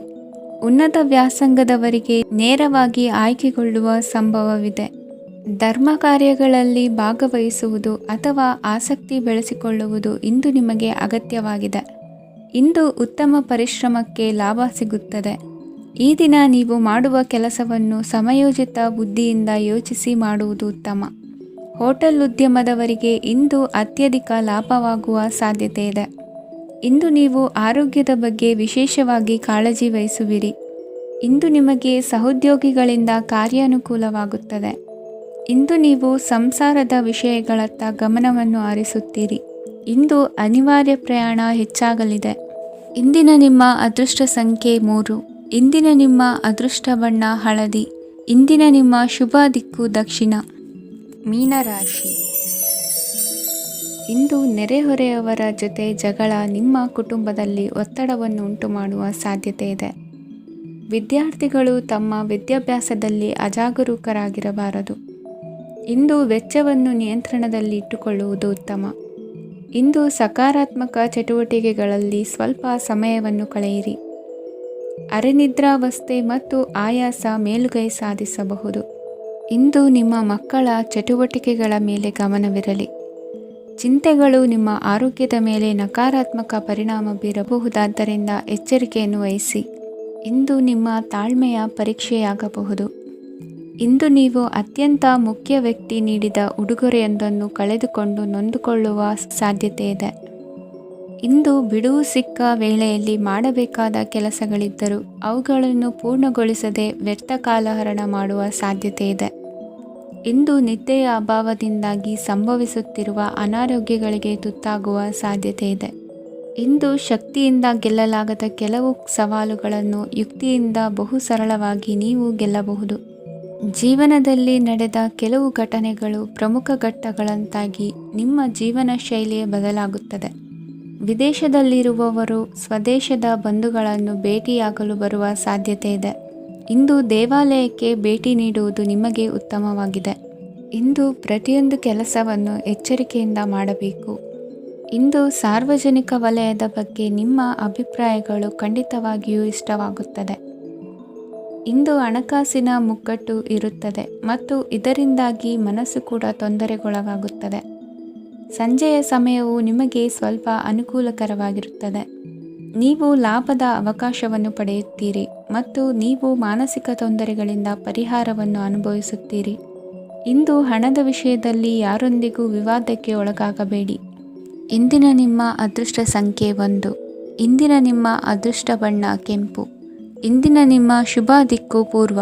ಉನ್ನತ ವ್ಯಾಸಂಗದವರಿಗೆ ನೇರವಾಗಿ ಆಯ್ಕೆಗೊಳ್ಳುವ ಸಂಭವವಿದೆ. ಧರ್ಮ ಕಾರ್ಯಗಳಲ್ಲಿ ಭಾಗವಹಿಸುವುದು ಅಥವಾ ಆಸಕ್ತಿ ಬೆಳೆಸಿಕೊಳ್ಳುವುದು ಇಂದು ನಿಮಗೆ ಅಗತ್ಯವಾಗಿದೆ. ಇಂದು ಉತ್ತಮ ಪರಿಶ್ರಮಕ್ಕೆ ಲಾಭ ಸಿಗುತ್ತದೆ. ಈ ದಿನ ನೀವು ಮಾಡುವ ಕೆಲಸವನ್ನು ಸಮಯೋಚಿತ ಬುದ್ಧಿಯಿಂದ ಯೋಚಿಸಿ ಮಾಡುವುದು ಉತ್ತಮ. ಹೋಟೆಲ್ ಉದ್ಯಮದವರಿಗೆ ಇಂದು ಅತ್ಯಧಿಕ ಲಾಭವಾಗುವ ಸಾಧ್ಯತೆ ಇದೆ. ಇಂದು ನೀವು ಆರೋಗ್ಯದ ಬಗ್ಗೆ ವಿಶೇಷವಾಗಿ ಕಾಳಜಿ ವಹಿಸುವಿರಿ. ಇಂದು ನಿಮಗೆ ಸಹೋದ್ಯೋಗಿಗಳಿಂದ ಕಾರ್ಯಾನುಕೂಲವಾಗುತ್ತದೆ. ಇಂದು ನೀವು ಸಂಸಾರದ ವಿಷಯಗಳತ್ತ ಗಮನವನ್ನು ಹರಿಸುತ್ತೀರಿ. ಇಂದು ಅನಿವಾರ್ಯ ಪ್ರಯಾಣ ಹೆಚ್ಚಾಗಲಿದೆ. ಇಂದಿನ ನಿಮ್ಮ ಅದೃಷ್ಟ ಸಂಖ್ಯೆ 3. ಇಂದಿನ ನಿಮ್ಮ ಅದೃಷ್ಟ ಬಣ್ಣ ಹಳದಿ. ಇಂದಿನ ನಿಮ್ಮ ಶುಭ ದಿಕ್ಕು ದಕ್ಷಿಣ. ಮೀನರಾಶಿ. ಇಂದು ನೆರೆಹೊರೆಯವರ ಜೊತೆ ಜಗಳ ನಿಮ್ಮ ಕುಟುಂಬದಲ್ಲಿ ಒತ್ತಡವನ್ನು ಉಂಟುಮಾಡುವ ಸಾಧ್ಯತೆ ಇದೆ. ವಿದ್ಯಾರ್ಥಿಗಳು ತಮ್ಮ ವಿದ್ಯಾಭ್ಯಾಸದಲ್ಲಿ ಅಜಾಗರೂಕರಾಗಿರಬಾರದು. ಇಂದು ವೆಚ್ಚವನ್ನು ನಿಯಂತ್ರಣದಲ್ಲಿ ಇಟ್ಟುಕೊಳ್ಳುವುದು ಉತ್ತಮ. ಇಂದು ಸಕಾರಾತ್ಮಕ ಚಟುವಟಿಕೆಗಳಲ್ಲಿ ಸ್ವಲ್ಪ ಸಮಯವನ್ನು ಕಳೆಯಿರಿ. ಅರೆನಿದ್ರಾವಸ್ಥೆ ಮತ್ತು ಆಯಾಸ ಮೇಲುಗೈ ಸಾಧಿಸಬಹುದು. ಇಂದು ನಿಮ್ಮ ಮಕ್ಕಳ ಚಟುವಟಿಕೆಗಳ ಮೇಲೆ ಗಮನವಿರಲಿ. ಚಿಂತೆಗಳು ನಿಮ್ಮ ಆರೋಗ್ಯದ ಮೇಲೆ ನಕಾರಾತ್ಮಕ ಪರಿಣಾಮ ಬೀರಬಹುದಾದ್ದರಿಂದ ಎಚ್ಚರಿಕೆಯನ್ನು ವಹಿಸಿ. ಇಂದು ನಿಮ್ಮ ತಾಳ್ಮೆಯ ಪರೀಕ್ಷೆಯಾಗಬಹುದು. ಇಂದು ನೀವು ಅತ್ಯಂತ ಮುಖ್ಯ ವ್ಯಕ್ತಿ ನೀಡಿದ ಉಡುಗೊರೆಯೊಂದನ್ನು ಕಳೆದುಕೊಂಡು ನೊಂದುಕೊಳ್ಳುವ ಸಾಧ್ಯತೆ ಇದೆ. ಇಂದು ಬಿಡುವು ಸಿಕ್ಕ ವೇಳೆಯಲ್ಲಿ ಮಾಡಬೇಕಾದ ಕೆಲಸಗಳಿದ್ದರೂ ಅವುಗಳನ್ನು ಪೂರ್ಣಗೊಳಿಸದೆ ವ್ಯರ್ಥ ಕಾಲಹರಣ ಮಾಡುವ ಸಾಧ್ಯತೆ ಇದೆ. ಇಂದು ನಿದ್ದೆಯ ಅಭಾವದಿಂದಾಗಿ ಸಂಭವಿಸುತ್ತಿರುವ ಅನಾರೋಗ್ಯಗಳಿಗೆ ತುತ್ತಾಗುವ ಸಾಧ್ಯತೆ ಇದೆ. ಇಂದು ಶಕ್ತಿಯಿಂದ ಗೆಲ್ಲಲಾಗದ ಕೆಲವು ಸವಾಲುಗಳನ್ನು ಯುಕ್ತಿಯಿಂದ ಬಹು ಸರಳವಾಗಿ ನೀವು ಗೆಲ್ಲಬಹುದು. ಜೀವನದಲ್ಲಿ ನಡೆದ ಕೆಲವು ಘಟನೆಗಳು ಪ್ರಮುಖ ಘಟ್ಟಗಳಂತಾಗಿ ನಿಮ್ಮ ಜೀವನ ಶೈಲಿಯೇ ಬದಲಾಗುತ್ತದೆ. ವಿದೇಶದಲ್ಲಿರುವವರು ಸ್ವದೇಶದ ಬಂಧುಗಳನ್ನು ಭೇಟಿಯಾಗಲು ಬರುವ ಸಾಧ್ಯತೆ ಇದೆ. ಇಂದು ದೇವಾಲಯಕ್ಕೆ ಭೇಟಿ ನೀಡುವುದು ನಿಮಗೆ ಉತ್ತಮವಾಗಿದೆ. ಇಂದು ಪ್ರತಿಯೊಂದು ಕೆಲಸವನ್ನು ಎಚ್ಚರಿಕೆಯಿಂದ ಮಾಡಬೇಕು. ಇಂದು ಸಾರ್ವಜನಿಕ ವಲಯದ ಬಗ್ಗೆ ನಿಮ್ಮ ಅಭಿಪ್ರಾಯಗಳು ಖಂಡಿತವಾಗಿಯೂ ಇಷ್ಟವಾಗುತ್ತದೆ. ಇಂದು ಹಣಕಾಸಿನ ಮುಗ್ಗಟ್ಟು ಇರುತ್ತದೆ ಮತ್ತು ಇದರಿಂದಾಗಿ ಮನಸ್ಸು ಕೂಡ ತೊಂದರೆಗೊಳಗಾಗುತ್ತದೆ. ಸಂಜೆಯ ಸಮಯವು ನಿಮಗೆ ಸ್ವಲ್ಪ ಅನುಕೂಲಕರವಾಗಿರುತ್ತದೆ. ನೀವು ಲಾಭದ ಅವಕಾಶವನ್ನು ಪಡೆಯುತ್ತೀರಿ ಮತ್ತು ನೀವು ಮಾನಸಿಕ ತೊಂದರೆಗಳಿಂದ ಪರಿಹಾರವನ್ನು ಅನುಭವಿಸುತ್ತೀರಿ. ಇಂದು ಹಣದ ವಿಷಯದಲ್ಲಿ ಯಾರೊಂದಿಗೂ ವಿವಾದಕ್ಕೆ ಒಳಗಾಗಬೇಡಿ. ಇಂದಿನ ನಿಮ್ಮ ಅದೃಷ್ಟ ಸಂಖ್ಯೆ 1. ಇಂದಿನ ನಿಮ್ಮ ಅದೃಷ್ಟ ಬಣ್ಣ ಕೆಂಪು. ಇಂದಿನ ನಿಮ್ಮ ಶುಭ ದಿಕ್ಕು ಪೂರ್ವ.